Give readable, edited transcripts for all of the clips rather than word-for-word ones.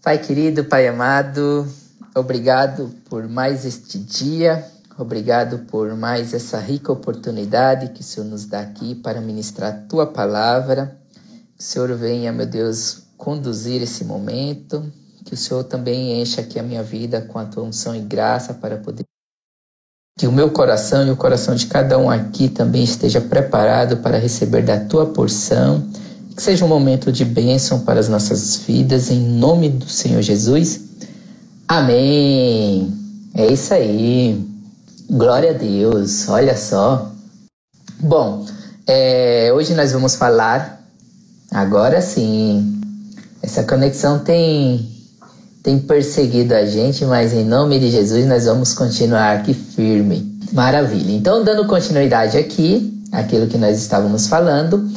Pai querido, Pai amado, obrigado por mais este dia, obrigado por mais essa rica oportunidade que o Senhor nos dá aqui para ministrar a Tua palavra. Que o Senhor venha, meu Deus, conduzir esse momento, que o Senhor também encha aqui a minha vida com a Tua unção e graça para poder... Que o meu coração e o coração de cada um aqui também esteja preparado para receber da Tua porção. Que seja um momento de bênção para as nossas vidas, em nome do Senhor Jesus. Amém. É isso aí. Glória a Deus. Olha só. Bom, hoje nós vamos falar, agora sim, essa conexão tem perseguido a gente, mas em nome de Jesus nós vamos continuar aqui firme. Maravilha. Então, dando continuidade aqui, aquilo que nós estávamos falando,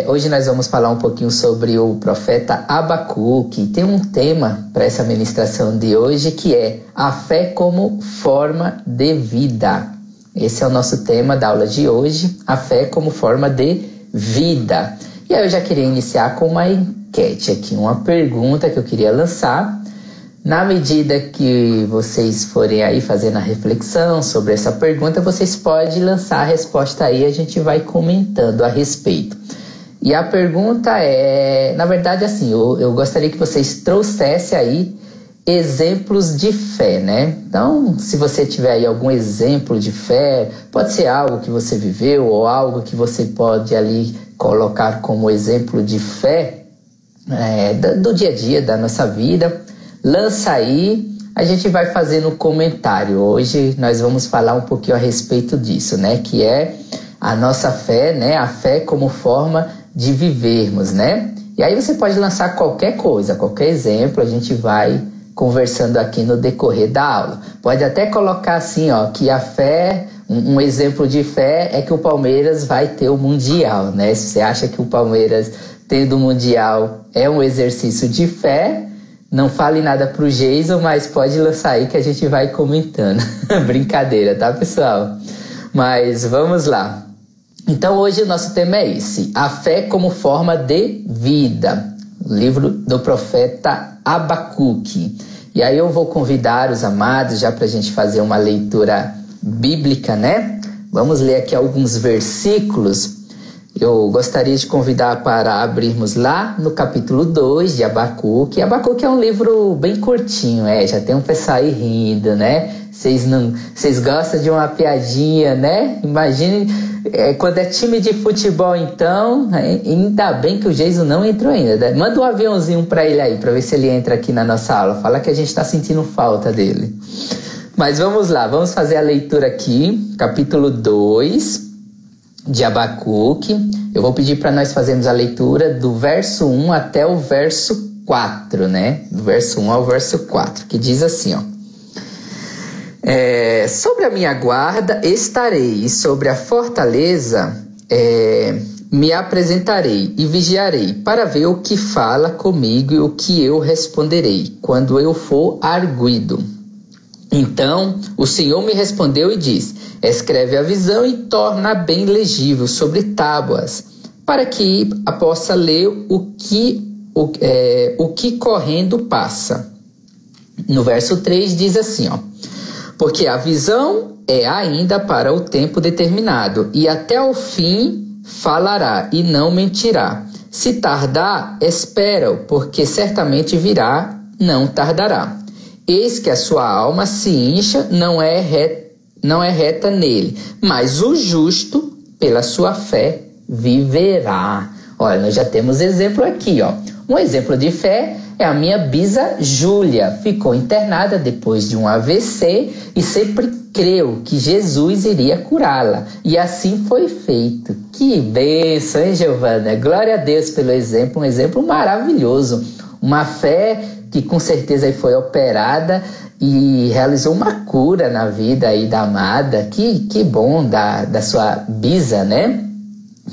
hoje nós vamos falar um pouquinho sobre o profeta Abacuque. Tem um tema para essa ministração de hoje que é a fé como forma de vida. Esse é o nosso tema da aula de hoje, a fé como forma de vida. E aí eu já queria iniciar com uma enquete aqui, uma pergunta que eu queria lançar. Na medida que vocês forem aí fazendo a reflexão sobre essa pergunta, vocês podem lançar a resposta aí, a gente vai comentando a respeito. E a pergunta é, na verdade assim, eu gostaria que vocês trouxessem aí exemplos de fé, né? Então, se você tiver aí algum exemplo de fé, pode ser algo que você viveu ou algo que você pode ali colocar como exemplo de fé do dia a dia, da nossa vida. Lança aí, a gente vai fazendo um comentário. Hoje nós vamos falar um pouquinho a respeito disso, né? Que é a nossa fé, né? A fé como forma de vivermos, né? E aí você pode lançar qualquer coisa, qualquer exemplo, a gente vai conversando aqui no decorrer da aula. Pode até colocar assim, ó, que a fé, um exemplo de fé é que o Palmeiras vai ter o Mundial, né? Se você acha que o Palmeiras tendo o Mundial é um exercício de fé, não fale nada pro Jason, mas pode lançar aí que a gente vai comentando. Brincadeira, tá, pessoal? Mas vamos lá. Então hoje o nosso tema é esse, a fé como forma de vida. Livro do profeta Abacuque. E aí eu vou convidar os amados já para a gente fazer uma leitura bíblica, né? Vamos ler aqui alguns versículos. Eu gostaria de convidar para abrirmos lá no capítulo 2 de Abacuque. Abacuque é um livro bem curtinho, já tem um pessoal aí rindo, né? Vocês gostam de uma piadinha, né? Imagine quando é time de futebol, então, ainda bem que o Jason não entrou ainda, né? Manda um aviãozinho para ele aí, para ver se ele entra aqui na nossa aula. Fala que a gente está sentindo falta dele. Mas vamos lá, vamos fazer a leitura aqui, capítulo 2 de Abacuque. Eu vou pedir para nós fazermos a leitura do verso 1 até o verso 4, né? Do verso 1 ao verso 4, que diz assim, ó. Sobre a minha guarda estarei, e sobre a fortaleza me apresentarei e vigiarei, para ver o que fala comigo e o que eu responderei, quando eu for arguido. Então o Senhor me respondeu e disse: escreve a visão e torna bem legível sobre tábuas, para que a possa ler o que correndo passa. No verso 3 diz assim, ó. Porque a visão é ainda para o tempo determinado, e até o fim falará e não mentirá. Se tardar, espera-o, porque certamente virá, não tardará. Eis que a sua alma se incha, não é reta nele, mas o justo, pela sua fé, viverá. Olha, nós já temos exemplo aqui, ó. Um exemplo de fé é a minha bisa Júlia. Ficou internada depois de um AVC e sempre creu que Jesus iria curá-la. E assim foi feito. Que bênção, hein, Giovana? Glória a Deus pelo exemplo, um exemplo maravilhoso. Uma fé que com certeza aí foi operada e realizou uma cura na vida aí da amada. Que bom da sua bisa, né?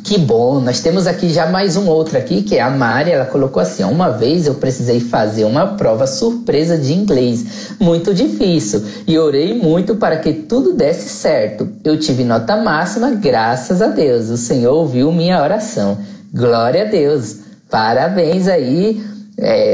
Que bom, nós temos aqui já mais um outro aqui, que é a Mari. Ela colocou assim, ó, uma vez eu precisei fazer uma prova surpresa de inglês, muito difícil, e orei muito para que tudo desse certo. Eu tive nota máxima, graças a Deus, o Senhor ouviu minha oração. Glória a Deus, parabéns aí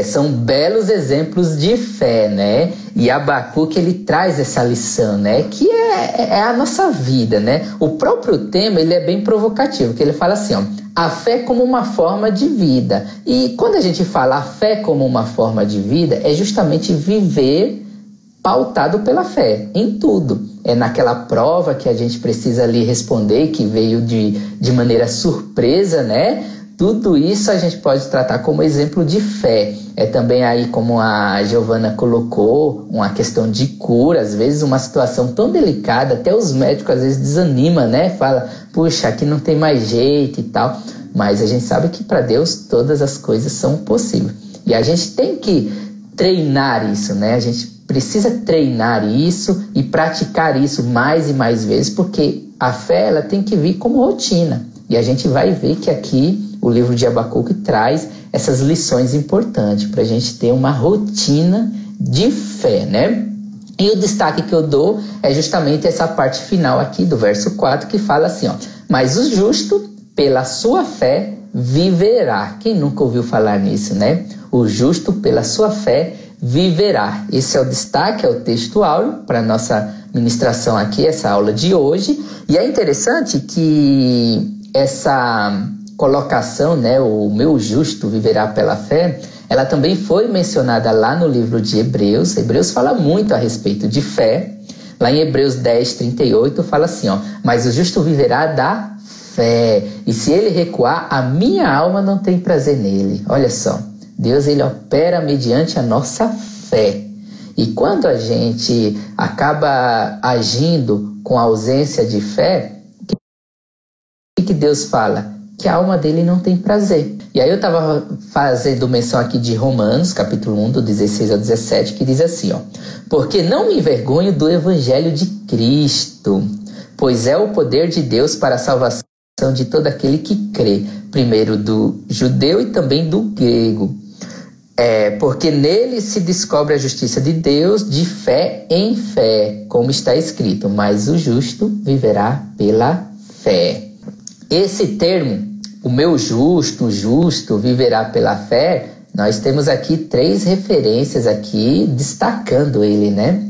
São belos exemplos de fé, né? E Abacuque, ele traz essa lição, né? Que é a nossa vida, né? O próprio tema, ele é bem provocativo, que ele fala assim, ó, a fé como uma forma de vida. E quando a gente fala a fé como uma forma de vida, é justamente viver pautado pela fé, em tudo. É naquela prova que a gente precisa ali responder, que veio de maneira surpresa, né? Tudo isso a gente pode tratar como exemplo de fé. É também aí, como a Giovana colocou, uma questão de cura. Às vezes uma situação tão delicada, até os médicos às vezes desanimam, né? Fala, puxa, aqui não tem mais jeito e tal. Mas a gente sabe que para Deus todas as coisas são possíveis. E a gente tem que treinar isso, né? A gente precisa treinar isso e praticar isso mais e mais vezes, porque a fé, ela tem que vir como rotina. E a gente vai ver que aqui o livro de Abacuque traz essas lições importantes para a gente ter uma rotina de fé, né? E o destaque que eu dou é justamente essa parte final aqui do verso 4, que fala assim, ó, mas o justo, pela sua fé, viverá. Quem nunca ouviu falar nisso, né? O justo, pela sua fé, viverá. Esse é o destaque, é o texto áureo para a nossa ministração aqui, essa aula de hoje. E é interessante que essa colocação, né, o meu justo viverá pela fé, ela também foi mencionada lá no livro de Hebreus. Hebreus fala muito a respeito de fé. Lá em Hebreus 10:38 fala assim, ó, mas o justo viverá da fé, e se ele recuar, a minha alma não tem prazer nele. Olha só, Deus, ele opera mediante a nossa fé. E quando a gente acaba agindo com ausência de fé, o que Deus fala? Que a alma dele não tem prazer. E aí eu estava fazendo menção aqui de Romanos, capítulo 1, do 16 ao 17, que diz assim, ó, porque não me envergonho do evangelho de Cristo, pois é o poder de Deus para a salvação de todo aquele que crê, primeiro do judeu e também do grego. Porque nele se descobre a justiça de Deus de fé em fé, como está escrito, mas o justo viverá pela fé. Esse termo, o meu justo, o justo viverá pela fé, nós temos aqui 3 referências aqui destacando ele, né?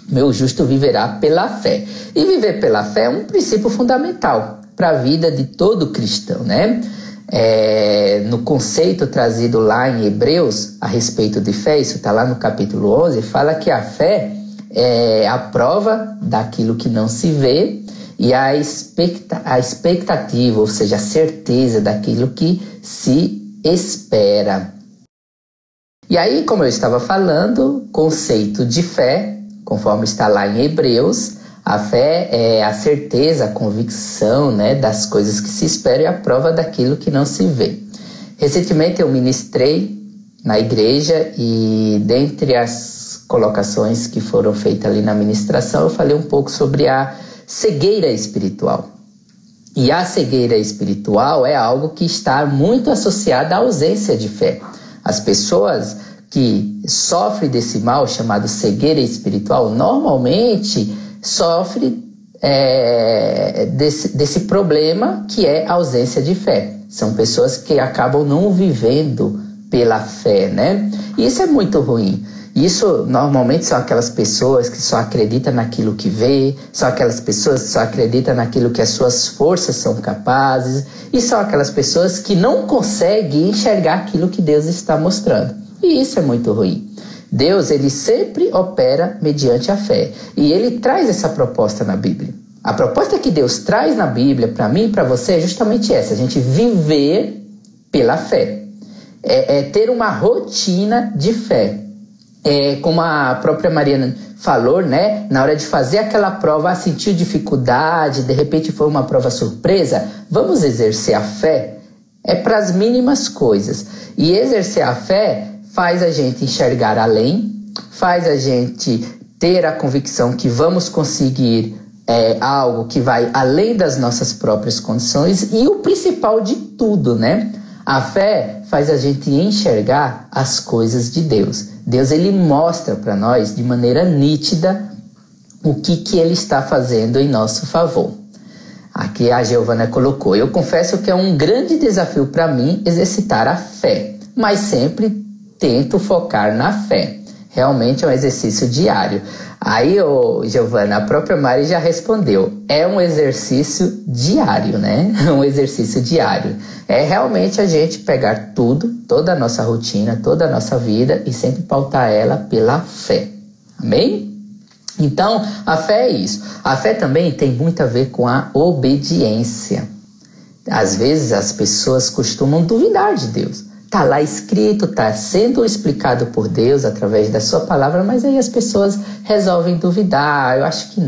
Meu justo viverá pela fé. E viver pela fé é um princípio fundamental para a vida de todo cristão, né? No conceito trazido lá em Hebreus a respeito de fé, isso está lá no capítulo 11, fala que a fé é a prova daquilo que não se vê e a expectativa, ou seja, a certeza daquilo que se espera. E aí, como eu estava falando, conceito de fé, conforme está lá em Hebreus, a fé é a certeza, a convicção, né, das coisas que se esperam e a prova daquilo que não se vê. Recentemente eu ministrei na igreja e dentre as colocações que foram feitas ali na ministração, eu falei um pouco sobre a cegueira espiritual. E a cegueira espiritual é algo que está muito associado à ausência de fé. As pessoas que sofrem desse mal chamado cegueira espiritual normalmente sofrem desse problema que é a ausência de fé. São pessoas que acabam não vivendo pela fé, né? E isso é muito ruim. Isso normalmente são aquelas pessoas que só acreditam naquilo que vê, são aquelas pessoas que só acreditam naquilo que as suas forças são capazes, e são aquelas pessoas que não conseguem enxergar aquilo que Deus está mostrando. E isso é muito ruim. Deus, ele sempre opera mediante a fé. E ele traz essa proposta na Bíblia. A proposta que Deus traz na Bíblia, para mim e para você, é justamente essa. A gente viver pela fé. É ter uma rotina de fé. Como a própria Mariana falou, né? Na hora de fazer aquela prova, sentiu dificuldade, de repente foi uma prova surpresa. Vamos exercer a fé? É para as mínimas coisas. E exercer a fé faz a gente enxergar além, faz a gente ter a convicção que vamos conseguir algo que vai além das nossas próprias condições e o principal de tudo, né? A fé faz a gente enxergar as coisas de Deus. Deus, ele mostra para nós de maneira nítida o que ele está fazendo em nosso favor. Aqui a Giovana colocou, eu confesso que é um grande desafio para mim exercitar a fé, mas sempre tento focar na fé. Realmente é um exercício diário. Aí, Giovana, a própria Mari já respondeu. É um exercício diário, né? Um exercício diário. É realmente a gente pegar tudo, toda a nossa rotina, toda a nossa vida e sempre pautar ela pela fé. Amém? Então, a fé é isso. A fé também tem muito a ver com a obediência. Às vezes as pessoas costumam duvidar de Deus. Está lá escrito, está sendo explicado por Deus através da sua palavra, mas aí as pessoas resolvem duvidar. Eu acho que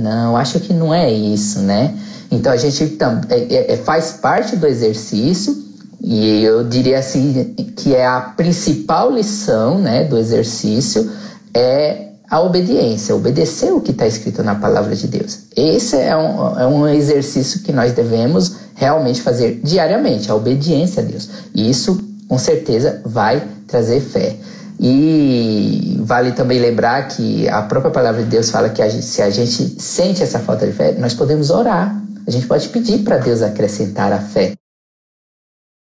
não é isso, né? Então a gente faz parte do exercício, e eu diria assim que é a principal lição, né, do exercício é a obediência, obedecer o que está escrito na palavra de Deus. Esse é um exercício que nós devemos realmente fazer diariamente, a obediência a Deus. E isso com certeza vai trazer fé. E vale também lembrar que a própria palavra de Deus fala que se a gente sente essa falta de fé, nós podemos orar. A gente pode pedir para Deus acrescentar a fé.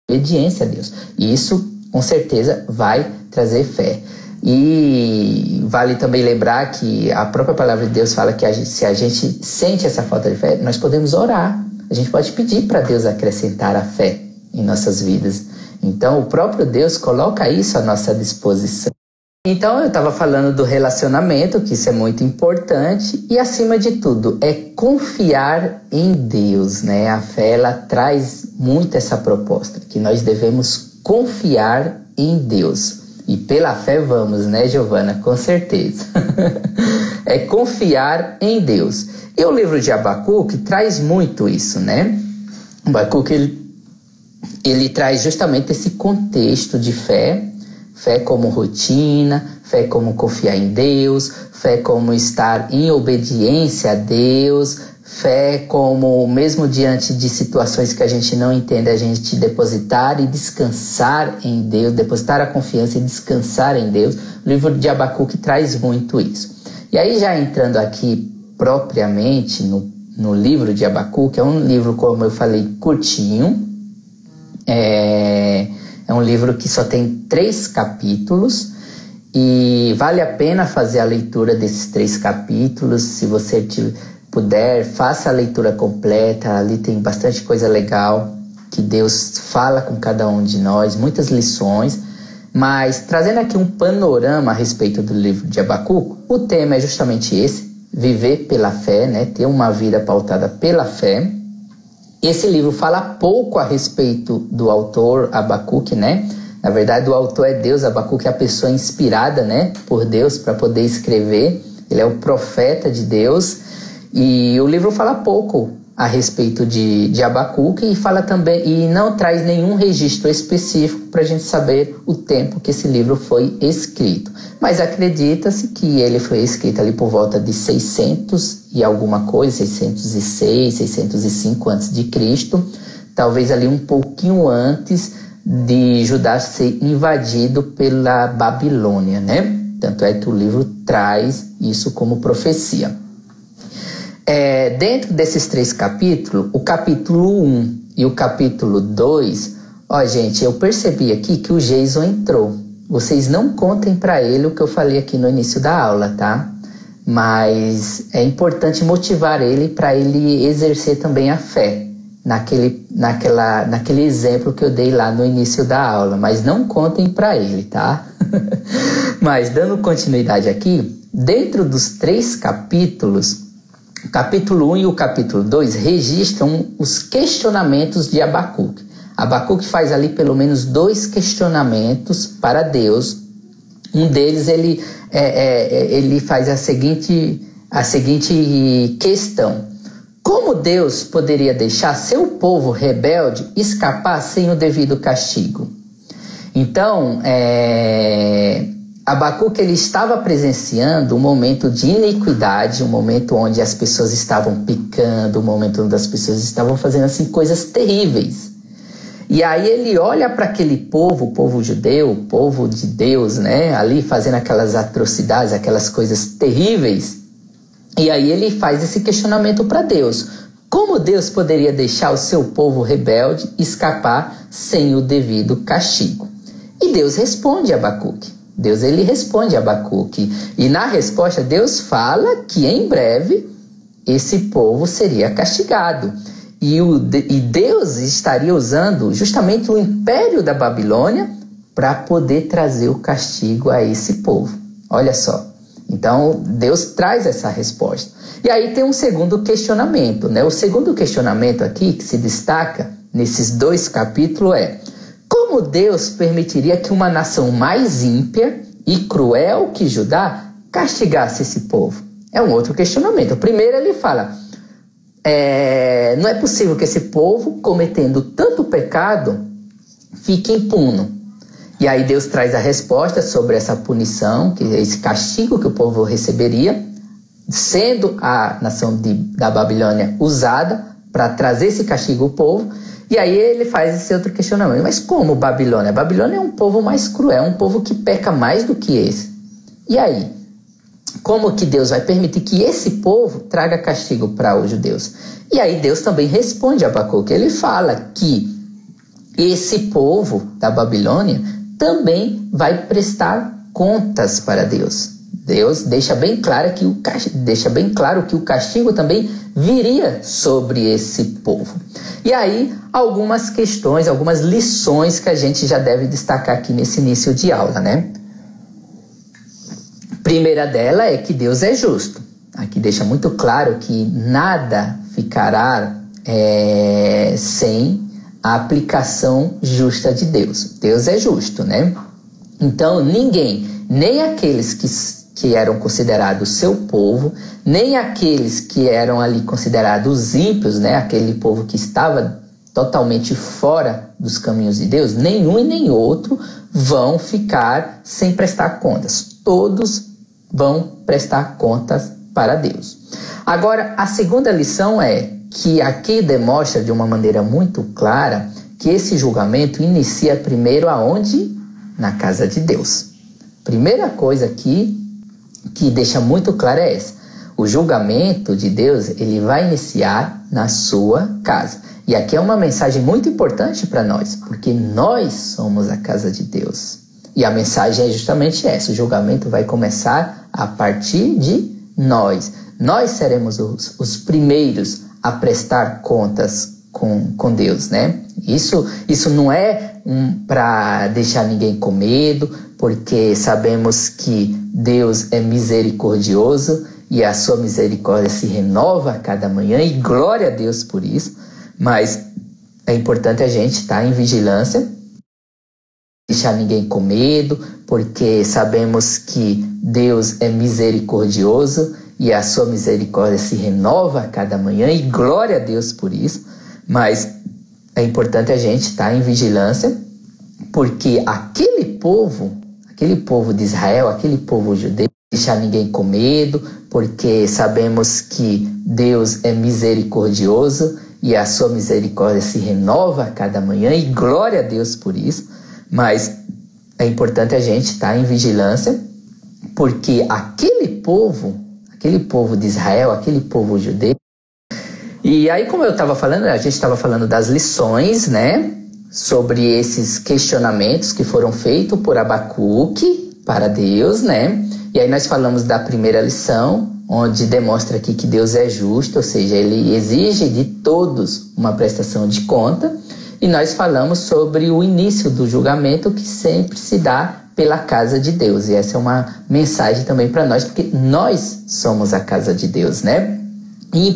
Obediência a Deus. E isso com certeza vai trazer fé. E vale também lembrar que a própria palavra de Deus fala que se a gente sente essa falta de fé, nós podemos orar. A gente pode pedir para Deus acrescentar a fé em nossas vidas. Então, o próprio Deus coloca isso à nossa disposição. Então, eu estava falando do relacionamento, que isso é muito importante. E, acima de tudo, é confiar em Deus, né? A fé, ela traz muito essa proposta, que nós devemos confiar em Deus. E pela fé vamos, né, Giovana? Com certeza. É confiar em Deus. E o livro de Abacuque traz muito isso, né? Abacuque, ele traz justamente esse contexto de fé como rotina, fé como confiar em Deus, fé como estar em obediência a Deus, fé como, mesmo diante de situações que a gente não entende, a gente depositar e descansar em Deus, depositar a confiança e descansar em Deus. O livro de Abacuque traz muito isso. E aí, já entrando aqui propriamente no livro de Abacuque, é um livro, como eu falei, curtinho. É um livro que só tem 3 capítulos e vale a pena fazer a leitura desses 3 capítulos. Se você puder, faça a leitura completa. Ali tem bastante coisa legal que Deus fala com cada um de nós, muitas lições. Mas trazendo aqui um panorama a respeito do livro de Abacuque, o tema é justamente esse: viver pela fé, né? Ter uma vida pautada pela fé. Esse livro fala pouco a respeito do autor Abacuque, né? Na verdade, o autor é Deus. Abacuque é a pessoa inspirada, né, por Deus para poder escrever. Ele é o profeta de Deus. E o livro fala pouco a respeito de Abacuque e fala também, e não traz nenhum registro específico para a gente saber o tempo que esse livro foi escrito. Mas acredita-se que ele foi escrito ali por volta de 600 e alguma coisa, 606, 605 a.C., talvez ali um pouquinho antes de Judá ser invadido pela Babilônia, né? Tanto é que o livro traz isso como profecia. Dentro desses 3 capítulos, o capítulo 1 e o capítulo 2, gente, eu percebi aqui que o Jason entrou. Vocês não contem para ele o que eu falei aqui no início da aula, tá? Mas é importante motivar ele para ele exercer também a fé naquele exemplo que eu dei lá no início da aula. Mas não contem para ele, tá? Mas dando continuidade aqui, dentro dos 3 capítulos, o capítulo 1 e o capítulo 2 registram os questionamentos de Abacuque. Abacuque faz ali pelo menos 2 questionamentos para Deus. Um deles ele faz a seguinte questão: como Deus poderia deixar seu povo rebelde escapar sem o devido castigo? Então, Abacuque, ele estava presenciando um momento de iniquidade, um momento onde as pessoas estavam pecando, um momento onde as pessoas estavam fazendo assim coisas terríveis. E aí ele olha para aquele povo, o povo judeu, o povo de Deus, né, ali fazendo aquelas atrocidades, aquelas coisas terríveis. E aí ele faz esse questionamento para Deus: como Deus poderia deixar o seu povo rebelde escapar sem o devido castigo? E Deus responde a Abacuque. Deus ele responde a Abacuque. E na resposta, Deus fala que em breve esse povo seria castigado. E Deus estaria usando justamente o império da Babilônia para poder trazer o castigo a esse povo. Olha só. Então, Deus traz essa resposta. E aí tem um segundo questionamento, né? O segundo questionamento aqui que se destaca nesses 2 capítulos é: como Deus permitiria que uma nação mais ímpia e cruel que Judá castigasse esse povo? É um outro questionamento. O primeiro ele fala, não é possível que esse povo, cometendo tanto pecado, fique impune. E aí Deus traz a resposta sobre essa punição, que é esse castigo que o povo receberia, sendo a nação da Babilônia usada para trazer esse castigo ao povo. E aí ele faz esse outro questionamento. Mas como Babilônia? A Babilônia é um povo mais cruel, um povo que peca mais do que esse. E aí? Como que Deus vai permitir que esse povo traga castigo para os judeus? E aí Deus também responde a Abacuque. Ele fala que esse povo da Babilônia também vai prestar contas para Deus. Deus deixa bem claro que o castigo também viria sobre esse povo. E aí, algumas questões, algumas lições que a gente já deve destacar aqui nesse início de aula, né? Primeira dela é que Deus é justo. Aqui deixa muito claro que nada ficará sem a aplicação justa de Deus. Deus é justo, né? Então, ninguém, nem aqueles que eram considerados seu povo, nem aqueles que eram ali considerados ímpios, né? Aquele povo que estava totalmente fora dos caminhos de Deus, nenhum e nem outro vão ficar sem prestar contas. Todos vão prestar contas para Deus. Agora, a segunda lição é que aqui demonstra de uma maneira muito clara que esse julgamento inicia primeiro aonde? Na casa de Deus. Primeira coisa aqui que deixa muito claro é essa. O julgamento de Deus, ele vai iniciar na sua casa. E aqui é uma mensagem muito importante para nós, porque nós somos a casa de Deus. E a mensagem é justamente essa: o julgamento vai começar a partir de nós. Nós seremos os primeiros a prestar contas com Deus, né? Isso não é para deixar ninguém com medo, porque sabemos que Deus é misericordioso e a sua misericórdia se renova a cada manhã, e glória a Deus por isso. Mas é importante a gente estar em vigilância, deixar ninguém com medo, porque sabemos que Deus é misericordioso e a sua misericórdia se renova a cada manhã, e glória a Deus por isso. Mas é importante a gente estar em vigilância, porque aquele povo de Israel, aquele povo judeu, deixar ninguém com medo, porque sabemos que Deus é misericordioso e a sua misericórdia se renova a cada manhã, e glória a Deus por isso. Mas é importante a gente estar em vigilância, porque aquele povo de Israel, aquele povo judeu. E aí, como eu estava falando, a gente estava falando das lições, né, sobre esses questionamentos que foram feitos por Abacuque para Deus, né? E aí nós falamos da primeira lição, onde demonstra aqui que Deus é justo, ou seja, ele exige de todos uma prestação de conta. E nós falamos sobre o início do julgamento, que sempre se dá pela casa de Deus. E essa é uma mensagem também para nós, porque nós somos a casa de Deus, né? E em 1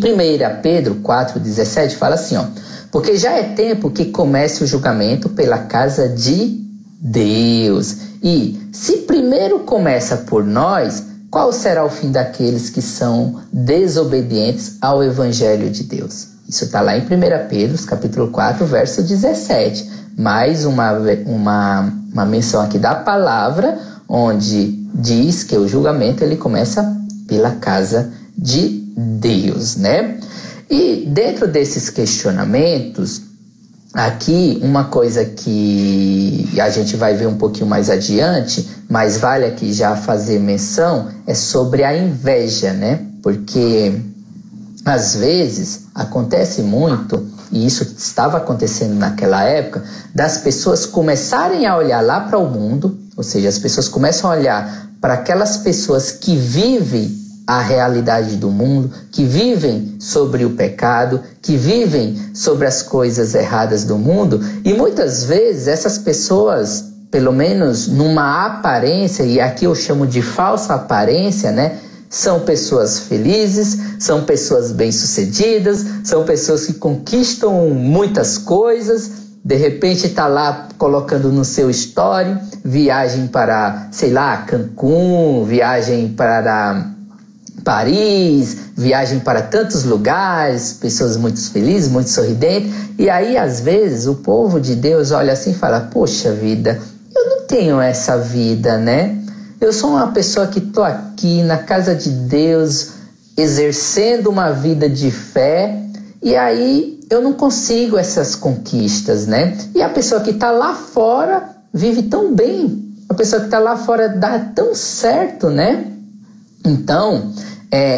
Pedro 4,17 fala assim, ó: porque já é tempo que comece o julgamento pela casa de Deus. E se primeiro começa por nós, qual será o fim daqueles que são desobedientes ao Evangelho de Deus? Isso está lá em 1 Pedro, capítulo 4, verso 17. Mais uma menção aqui da palavra, onde diz que o julgamento ele começa pela casa de Deus, né? E dentro desses questionamentos, aqui uma coisa que a gente vai ver um pouquinho mais adiante, mas vale aqui já fazer menção, é sobre a inveja, né? Porque às vezes acontece muito, e isso estava acontecendo naquela época, das pessoas começarem a olhar lá para o mundo, Ou seja, as pessoas começam a olhar para aquelas pessoas que vivem a realidade do mundo, que vivem sobre o pecado, que vivem sobre as coisas erradas do mundo, e muitas vezes essas pessoas, pelo menos numa aparência, e aqui eu chamo de falsa aparência, né? São pessoas felizes, são pessoas bem-sucedidas, são pessoas que conquistam muitas coisas. De repente está lá colocando no seu story viagem para, sei lá, Cancún, viagem para Paris, viagem para tantos lugares, pessoas muito felizes, muito sorridentes. E aí, às vezes, o povo de Deus olha assim e fala: poxa vida, eu não tenho essa vida, né? Eu sou uma pessoa que estou aqui na casa de Deus, exercendo uma vida de fé, e aí eu não consigo essas conquistas, né? E a pessoa que está lá fora vive tão bem, a pessoa que está lá fora dá tão certo, né? Então,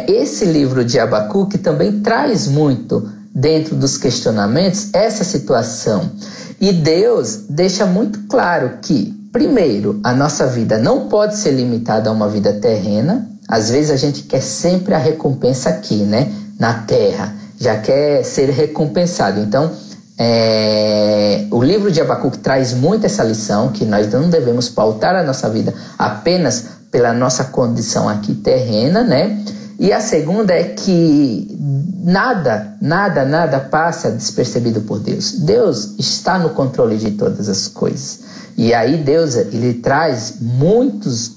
esse livro de Abacuque também traz muito dentro dos questionamentos essa situação. E Deus deixa muito claro que, primeiro, a nossa vida não pode ser limitada a uma vida terrena. Às vezes a gente quer sempre a recompensa aqui, né? Na terra, já quer ser recompensado. Então, o livro de Abacuque traz muito essa lição, que nós não devemos pautar a nossa vida apenas pela nossa condição aqui terrena, né? E a segunda é que nada passa despercebido por Deus. Deus está no controle de todas as coisas. E aí Deus, ele traz muitas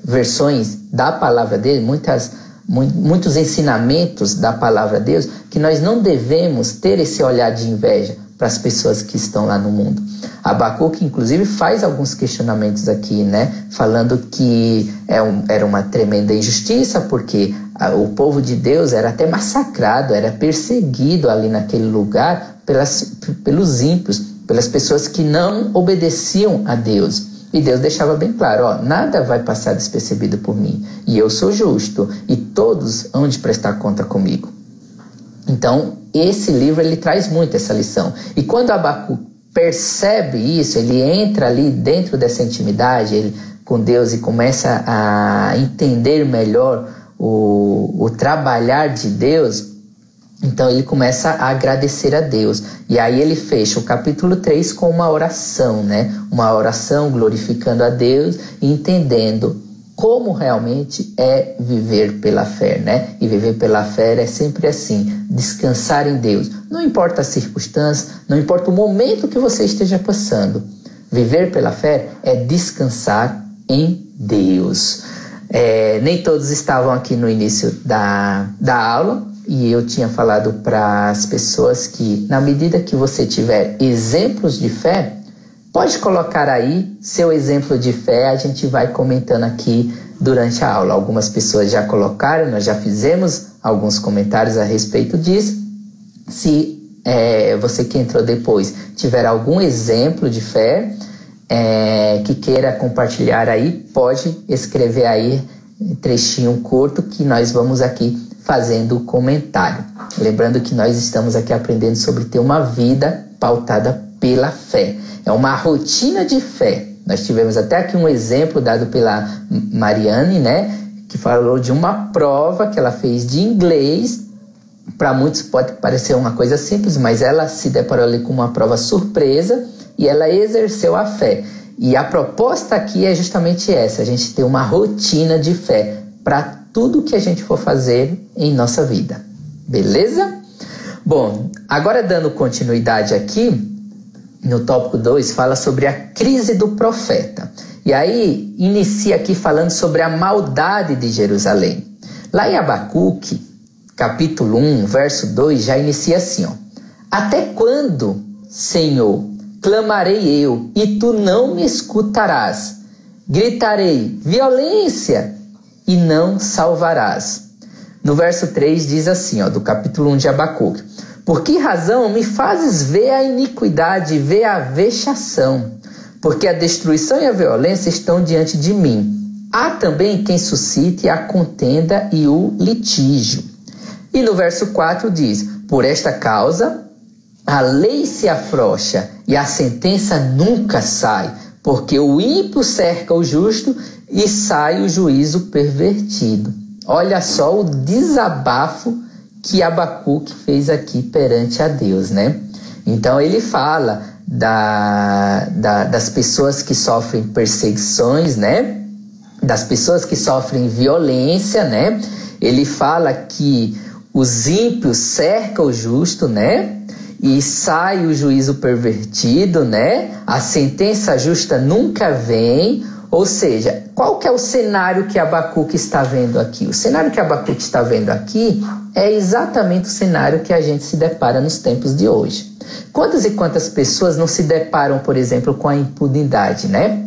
versões da palavra dele, muitos ensinamentos da palavra de Deus, que nós não devemos ter esse olhar de inveja para as pessoas que estão lá no mundo. Abacuque, inclusive, faz alguns questionamentos aqui, né? Falando que era uma tremenda injustiça, porque o povo de Deus era até massacrado, era perseguido ali naquele lugar pelos ímpios, pelas pessoas que não obedeciam a Deus. E Deus deixava bem claro, nada vai passar despercebido por mim, e eu sou justo, e todos hão de prestar conta comigo. Então, esse livro ele traz muito essa lição. E quando Abacuque percebe isso, ele entra ali dentro dessa intimidade com Deus e começa a entender melhor o trabalhar de Deus, então ele começa a agradecer a Deus. E aí ele fecha o capítulo 3 com uma oração, né? Uma oração glorificando a Deus e entendendo como realmente é viver pela fé, né? E viver pela fé é sempre assim, descansar em Deus. Não importa as circunstâncias, não importa o momento que você esteja passando. Viver pela fé é descansar em Deus. Nem todos estavam aqui no início da aula, e eu tinha falado para as pessoas que, na medida que você tiver exemplos de fé, pode colocar aí seu exemplo de fé, a gente vai comentando aqui durante a aula. Algumas pessoas já colocaram, nós já fizemos alguns comentários a respeito disso. Se você que entrou depois tiver algum exemplo de fé que queira compartilhar aí, pode escrever aí trechinho curto que nós vamos aqui fazendo o comentário. Lembrando que nós estamos aqui aprendendo sobre ter uma vida pautada pela fé. É uma rotina de fé. Nós tivemos até aqui um exemplo dado pela Mariane, né? Que falou de uma prova que ela fez de inglês. Para muitos pode parecer uma coisa simples, mas ela se deparou ali com uma prova surpresa e ela exerceu a fé. E a proposta aqui é justamente essa, a gente ter uma rotina de fé para tudo que a gente for fazer em nossa vida. Beleza? Bom, agora dando continuidade aqui, no tópico 2, fala sobre a crise do profeta. E aí, inicia aqui falando sobre a maldade de Jerusalém. Lá em Abacuque, capítulo 1, verso 2, já inicia assim, Até quando, Senhor, clamarei eu, e tu não me escutarás? Gritarei, violência, e não salvarás. No verso 3 diz assim, do capítulo 1 de Abacuque: Por que razão me fazes ver a iniquidade e ver a vexação? Porque a destruição e a violência estão diante de mim. Há também quem suscite a contenda e o litígio. E no verso 4 diz: Por esta causa a lei se afrouxa e a sentença nunca sai, porque o ímpio cerca o justo e sai o juízo pervertido. Olha só o desabafo que Abacuque fez aqui perante a Deus, né? Então ele fala das pessoas que sofrem perseguições, né? Das pessoas que sofrem violência, né? Ele fala que os ímpios cercam o justo, né? E sai o juízo pervertido, né? A sentença justa nunca vem. Ou seja, qual que é o cenário que Abacuque está vendo aqui? O cenário que Abacuque está vendo aqui é exatamente o cenário que a gente se depara nos tempos de hoje. Quantas e quantas pessoas não se deparam, por exemplo, com a impunidade, né?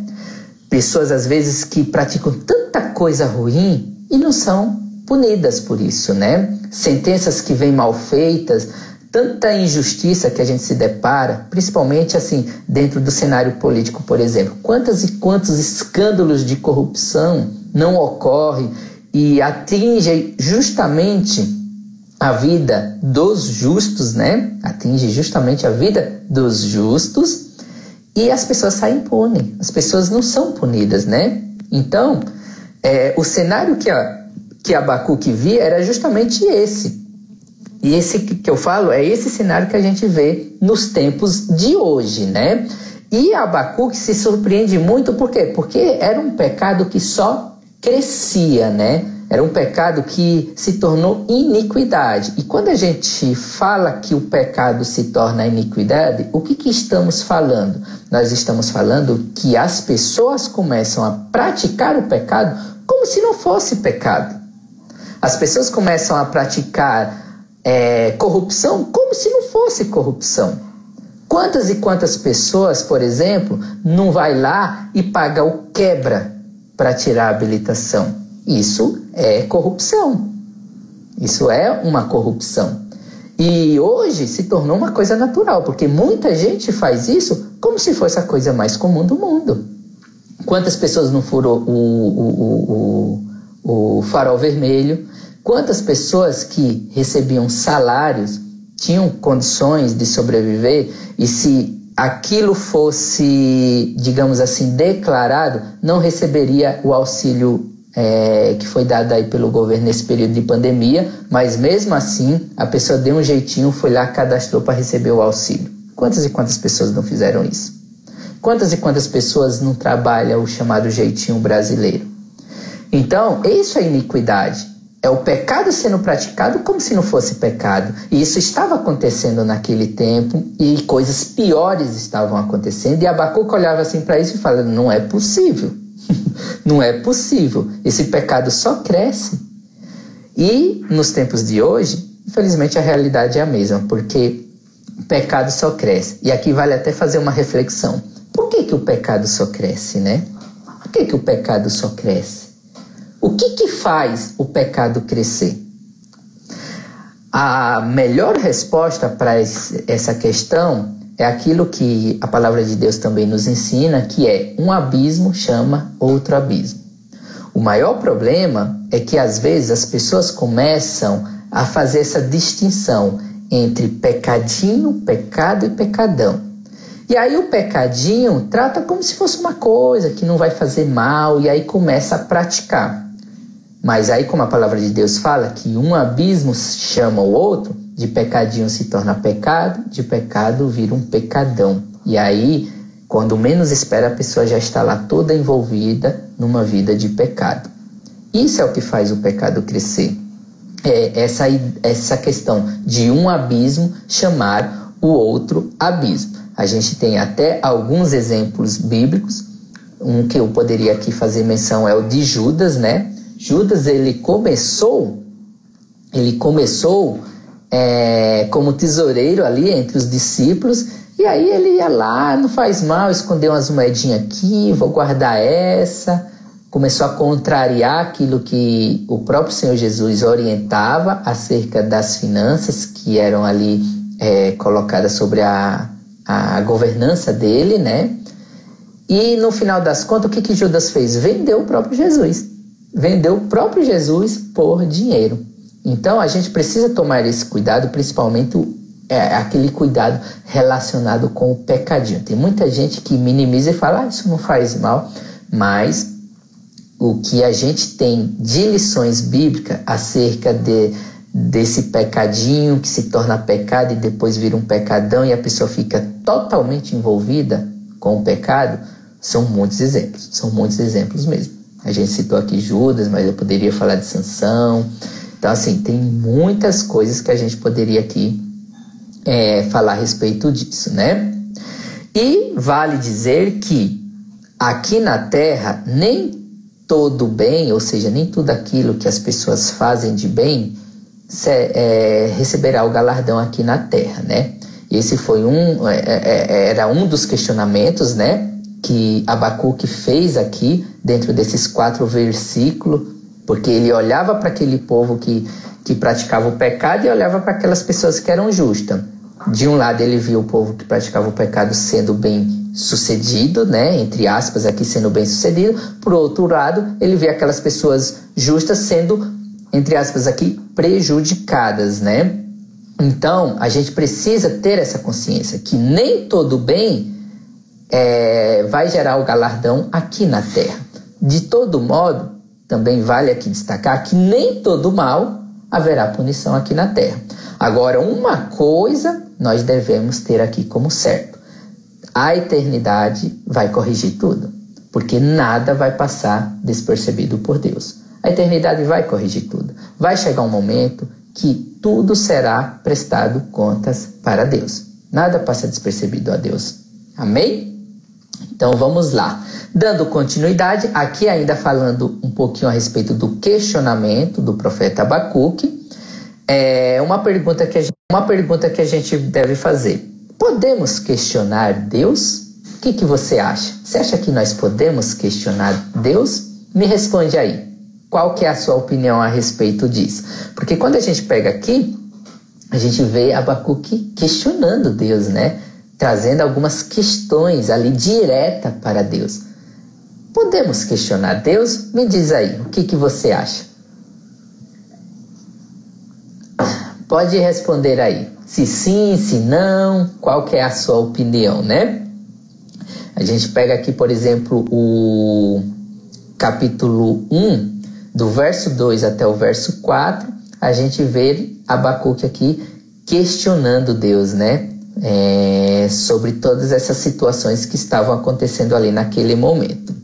Pessoas, às vezes, que praticam tanta coisa ruim e não são punidas por isso, né? Sentenças que vêm mal feitas, tanta injustiça que a gente se depara, principalmente assim dentro do cenário político, por exemplo. Quantos e quantos escândalos de corrupção não ocorrem e atingem justamente a vida dos justos, né? Atinge justamente a vida dos justos e as pessoas saem impunes. As pessoas não são punidas, né? Então, o cenário que Abacuque via era justamente esse. E esse que eu falo é esse cenário que a gente vê nos tempos de hoje, né? E Abacuque se surpreende muito, por quê? Porque era um pecado que só crescia, né? Era um pecado que se tornou iniquidade. E quando a gente fala que o pecado se torna iniquidade, o que estamos falando? Nós estamos falando que as pessoas começam a praticar o pecado como se não fosse pecado. As pessoas começam a praticar corrupção como se não fosse corrupção. Quantas e quantas pessoas, por exemplo, não vai lá e paga o quebra para tirar a habilitação? Isso é corrupção. Isso é uma corrupção. E hoje se tornou uma coisa natural, porque muita gente faz isso como se fosse a coisa mais comum do mundo. Quantas pessoas não furou o farol vermelho? Quantas pessoas que recebiam salários tinham condições de sobreviver e se aquilo fosse, digamos assim, declarado, não receberia o auxílio que foi dado aí pelo governo nesse período de pandemia, mas mesmo assim a pessoa deu um jeitinho, foi lá, cadastrou para receber o auxílio. Quantas e quantas pessoas não fizeram isso? Quantas e quantas pessoas não trabalham o chamado jeitinho brasileiro? Então, isso é iniquidade. É o pecado sendo praticado como se não fosse pecado. E isso estava acontecendo naquele tempo e coisas piores estavam acontecendo. E Abacuque olhava assim para isso e falava, não é possível. Não é possível. Esse pecado só cresce. E nos tempos de hoje, infelizmente a realidade é a mesma, porque o pecado só cresce. E aqui vale até fazer uma reflexão. Por que o pecado só cresce, né? Por que o pecado só cresce? O que faz o pecado crescer? A melhor resposta para essa questão é aquilo que a palavra de Deus também nos ensina, que é um abismo chama outro abismo. O maior problema é que às vezes as pessoas começam a fazer essa distinção entre pecadinho, pecado e pecadão. E aí o pecadinho trata como se fosse uma coisa que não vai fazer mal e aí começa a praticar. Mas aí, como a palavra de Deus fala que um abismo chama o outro, de pecadinho se torna pecado, de pecado vira um pecadão. E aí, quando menos espera, a pessoa já está lá toda envolvida numa vida de pecado. Isso é o que faz o pecado crescer. Essa questão de um abismo chamar o outro abismo. A gente tem até alguns exemplos bíblicos. Um que eu poderia aqui fazer menção é o de Judas, né? Judas, ele começou como tesoureiro ali entre os discípulos, e aí ele ia lá, não faz mal, escondeu umas moedinhas aqui, vou guardar essa. Começou a contrariar aquilo que o próprio Senhor Jesus orientava acerca das finanças que eram ali colocadas sobre a governança dele, né? E no final das contas, o que Judas fez? Vendeu o próprio Jesus. Vendeu o próprio Jesus por dinheiro. Então a gente precisa tomar esse cuidado, principalmente aquele cuidado relacionado com o pecadinho. Tem muita gente que minimiza e fala, isso não faz mal, mas o que a gente tem de lições bíblicas acerca desse pecadinho que se torna pecado e depois vira um pecadão e a pessoa fica totalmente envolvida com o pecado, são muitos exemplos mesmo. A gente citou aqui Judas, mas eu poderia falar de Sansão. Então, assim, tem muitas coisas que a gente poderia aqui falar a respeito disso, né? E vale dizer que aqui na Terra, nem todo bem, ou seja, nem tudo aquilo que as pessoas fazem de bem receberá o galardão aqui na Terra, né? Esse foi era um dos questionamentos, né, que Abacuque fez aqui dentro desses 4 versículos, porque ele olhava para aquele povo que praticava o pecado e olhava para aquelas pessoas que eram justas. De um lado ele via o povo que praticava o pecado sendo bem sucedido, né, entre aspas aqui sendo bem sucedido. Por outro lado ele via aquelas pessoas justas sendo, entre aspas aqui, prejudicadas, né? Então a gente precisa ter essa consciência que nem todo bem vai gerar o galardão aqui na Terra. De todo modo, também vale aqui destacar que nem todo mal haverá punição aqui na Terra. Agora, uma coisa nós devemos ter aqui como certo: a eternidade vai corrigir tudo, porque nada vai passar despercebido por Deus. A eternidade vai corrigir tudo. Vai chegar um momento que tudo será prestado contas para Deus. Nada passa despercebido a Deus. Amém? Então vamos lá. Dando continuidade, aqui ainda falando um pouquinho a respeito do questionamento do profeta Abacuque, uma pergunta que a gente deve fazer. Podemos questionar Deus? O que você acha? Você acha que nós podemos questionar Deus? Me responde aí. Qual que é a sua opinião a respeito disso? Porque quando a gente pega aqui, a gente vê Abacuque questionando Deus, né? Trazendo algumas questões ali direta para Deus. Podemos questionar Deus? Me diz aí, o que você acha? Pode responder aí. Se sim, se não, qual que é a sua opinião, né? A gente pega aqui, por exemplo, o capítulo 1, do verso 2 até o verso 4, a gente vê Abacuque aqui questionando Deus, né? Sobre todas essas situações que estavam acontecendo ali naquele momento.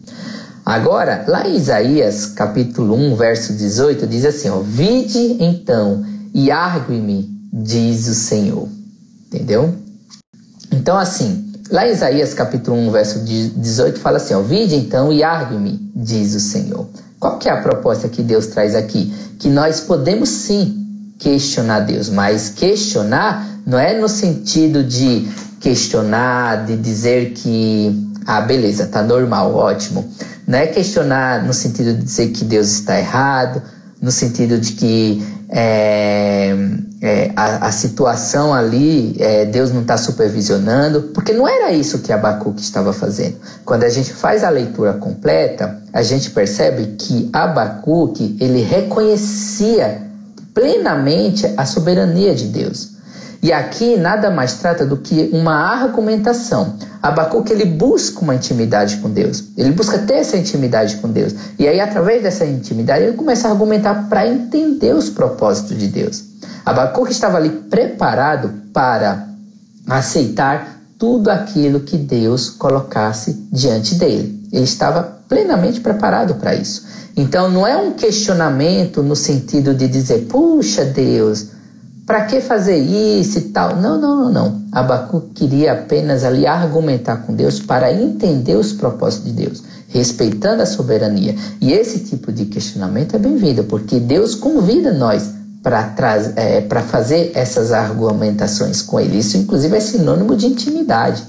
Agora, lá em Isaías, capítulo 1, verso 18, diz assim, vide então e argue-me, diz o Senhor. Entendeu? Então, assim, lá em Isaías, capítulo 1, verso 18, fala assim, vide então e argue-me, diz o Senhor. Qual que é a proposta que Deus traz aqui? Que nós podemos sim questionar Deus, mas questionar não é no sentido de questionar, de dizer que, beleza, tá normal, ótimo. Não é questionar no sentido de dizer que Deus está errado, no sentido de que a situação ali, Deus não está supervisionando, porque não era isso que Abacuque estava fazendo. Quando a gente faz a leitura completa, a gente percebe que Abacuque, ele reconhecia plenamente a soberania de Deus. E aqui nada mais trata do que uma argumentação. Abacuque, ele busca uma intimidade com Deus. Ele busca ter essa intimidade com Deus. E aí, através dessa intimidade, ele começa a argumentar para entender os propósitos de Deus. Abacuque estava ali preparado para aceitar tudo aquilo que Deus colocasse diante dele. Ele estava plenamente preparado para isso. Então, não é um questionamento no sentido de dizer, puxa Deus, para que fazer isso e tal? Não. Abacuque queria apenas ali argumentar com Deus para entender os propósitos de Deus, respeitando a soberania. E esse tipo de questionamento é bem-vindo, porque Deus convida nós para fazer essas argumentações com Ele. Isso, inclusive, é sinônimo de intimidade.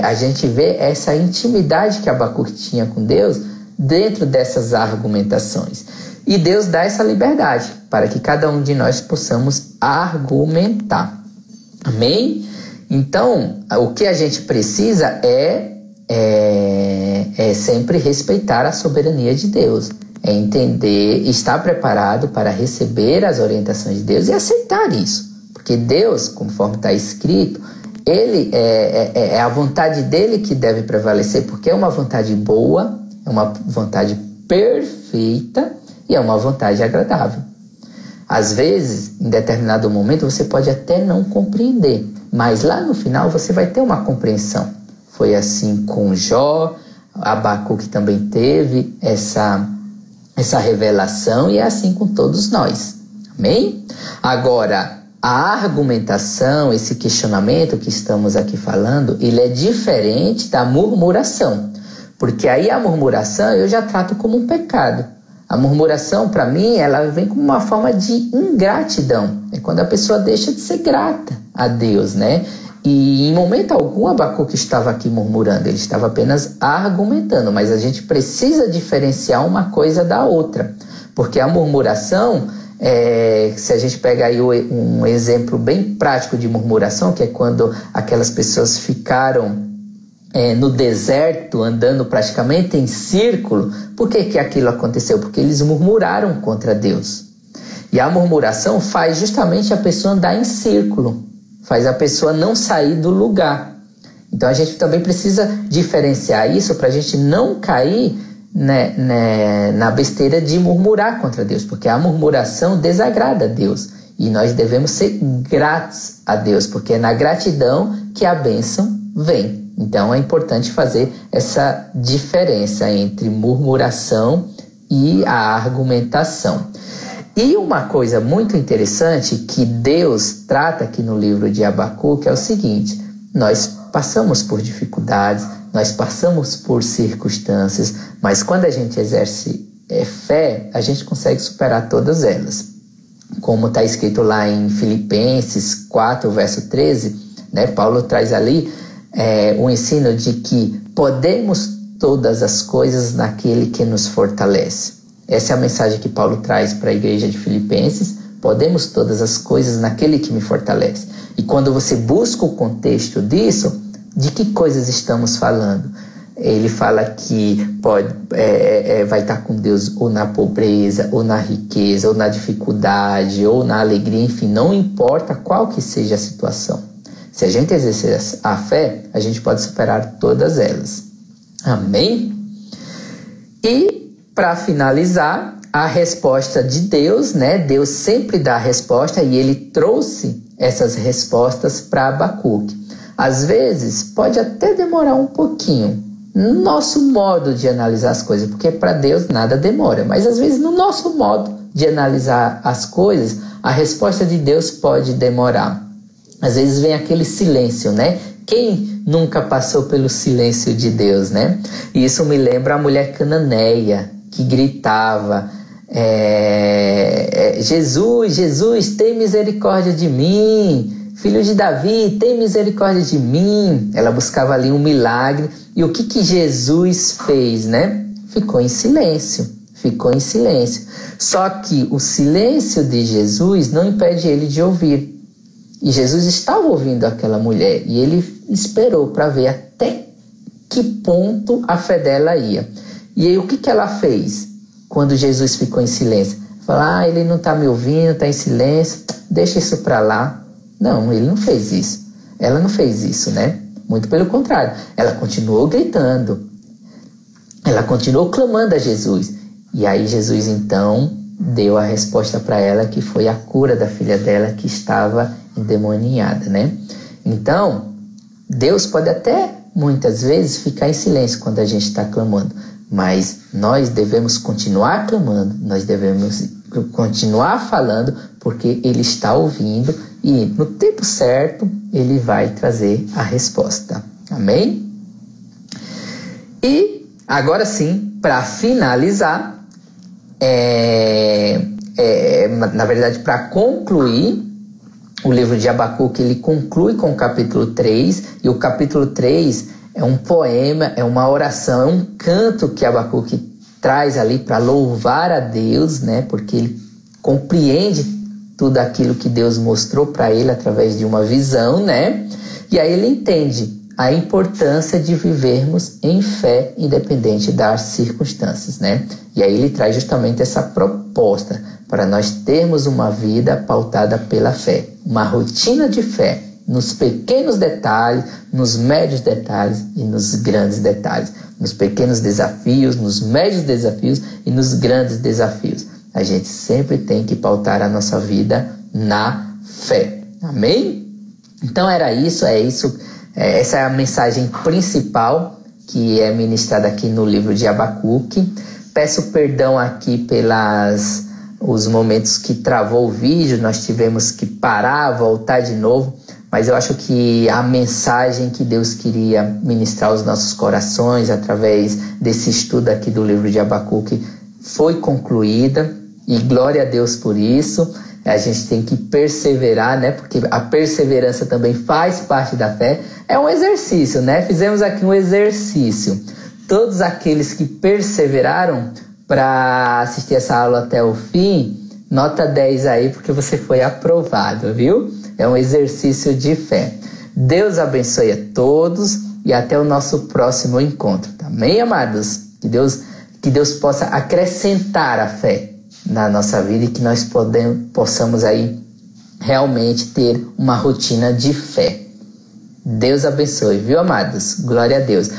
A gente vê essa intimidade que Abacuque tinha com Deus dentro dessas argumentações. E Deus dá essa liberdade para que cada um de nós possamos argumentar. Amém? Então, o que a gente precisa é sempre respeitar a soberania de Deus. É entender, estar preparado para receber as orientações de Deus e aceitar isso. Porque Deus, conforme está escrito, ele é a vontade dele que deve prevalecer, porque é uma vontade boa, é uma vontade perfeita e é uma vontade agradável. Às vezes, em determinado momento, você pode até não compreender, mas lá no final você vai ter uma compreensão. Foi assim com Jó, Abacuque também teve essa revelação e é assim com todos nós. Amém? Agora, a argumentação, esse questionamento que estamos aqui falando, ele é diferente da murmuração. Porque aí a murmuração eu já trato como um pecado. A murmuração, para mim, ela vem como uma forma de ingratidão. É quando a pessoa deixa de ser grata a Deus, né? E em momento algum Abacuque estava aqui murmurando, ele estava apenas argumentando. Mas a gente precisa diferenciar uma coisa da outra. Porque a murmuração, se a gente pega aí um exemplo bem prático de murmuração, que é quando aquelas pessoas ficaram no deserto, andando praticamente em círculo. Por que aquilo aconteceu? Porque eles murmuraram contra Deus. E a murmuração faz justamente a pessoa andar em círculo, faz a pessoa não sair do lugar. Então a gente também precisa diferenciar isso para a gente não cair na besteira de murmurar contra Deus, porque a murmuração desagrada a Deus. E nós devemos ser gratos a Deus, porque é na gratidão que a bênção vem. Então é importante fazer essa diferença entre murmuração e a argumentação. E uma coisa muito interessante que Deus trata aqui no livro de Abacuque é o seguinte: nós passamos por dificuldades, nós passamos por circunstâncias, mas quando a gente exerce fé, a gente consegue superar todas elas. Como está escrito lá em Filipenses 4, verso 13, né, Paulo traz ali o ensino de que podemos todas as coisas naquele que nos fortalece. Essa é a mensagem que Paulo traz para a igreja de Filipenses: podemos todas as coisas naquele que me fortalece. E quando você busca o contexto disso, de que coisas estamos falando? Ele fala que vai estar com Deus ou na pobreza, ou na riqueza, ou na dificuldade, ou na alegria, enfim, não importa qual que seja a situação. Se a gente exercer a fé, a gente pode superar todas elas. Amém? E, para finalizar, a resposta de Deus, né? Deus sempre dá a resposta e ele trouxe essas respostas para Abacuque. Às vezes, pode até demorar um pouquinho no nosso modo de analisar as coisas, porque para Deus nada demora. Mas, às vezes, no nosso modo de analisar as coisas, a resposta de Deus pode demorar. Às vezes vem aquele silêncio, né? Quem nunca passou pelo silêncio de Deus, né? E isso me lembra a mulher cananeia que gritava: Jesus, Jesus, tem misericórdia de mim. Filho de Davi, tem misericórdia de mim. Ela buscava ali um milagre. E o que Jesus fez, né? Ficou em silêncio. Só que o silêncio de Jesus não impede ele de ouvir. E Jesus estava ouvindo aquela mulher e ele esperou para ver até que ponto a fé dela ia. E aí o que ela fez quando Jesus ficou em silêncio? Falou: ele não está me ouvindo, está em silêncio, deixa isso para lá. Não, ele não fez isso. Ela não fez isso, né? Muito pelo contrário. Ela continuou gritando. Ela continuou clamando a Jesus. E aí Jesus então deu a resposta para ela, que foi a cura da filha dela que estava endemoniada, né? Então, Deus pode até muitas vezes ficar em silêncio quando a gente está clamando, mas nós devemos continuar clamando, nós devemos continuar falando, porque Ele está ouvindo e no tempo certo Ele vai trazer a resposta. Amém? E agora sim, para finalizar, na verdade, para concluir, o livro de Abacuque, ele conclui com o capítulo 3, e o capítulo 3 é um poema, é uma oração, é um canto que Abacuque traz ali para louvar a Deus, né? Porque ele compreende tudo aquilo que Deus mostrou para ele através de uma visão, né? E aí ele entende a importância de vivermos em fé independente das circunstâncias, né? E aí ele traz justamente essa proposta para nós termos uma vida pautada pela fé, uma rotina de fé nos pequenos detalhes, nos médios detalhes e nos grandes detalhes, nos pequenos desafios, nos médios desafios e nos grandes desafios. A gente sempre tem que pautar a nossa vida na fé. Amém? Então era isso, essa é a mensagem principal que é ministrada aqui no livro de Abacuque. Peço perdão aqui pelos momentos que travou o vídeo, nós tivemos que parar, voltar de novo, mas eu acho que a mensagem que Deus queria ministrar aos nossos corações através desse estudo aqui do livro de Abacuque foi concluída, e glória a Deus por isso. A gente tem que perseverar, né? Porque a perseverança também faz parte da fé. É um exercício, né? Fizemos aqui um exercício. Todos aqueles que perseveraram para assistir essa aula até o fim, nota 10 aí, porque você foi aprovado, viu? É um exercício de fé. Deus abençoe a todos e até o nosso próximo encontro. Amém, amados? Que Deus possa acrescentar a fé na nossa vida e que nós possamos aí realmente ter uma rotina de fé. Deus abençoe, viu, amados? Glória a Deus.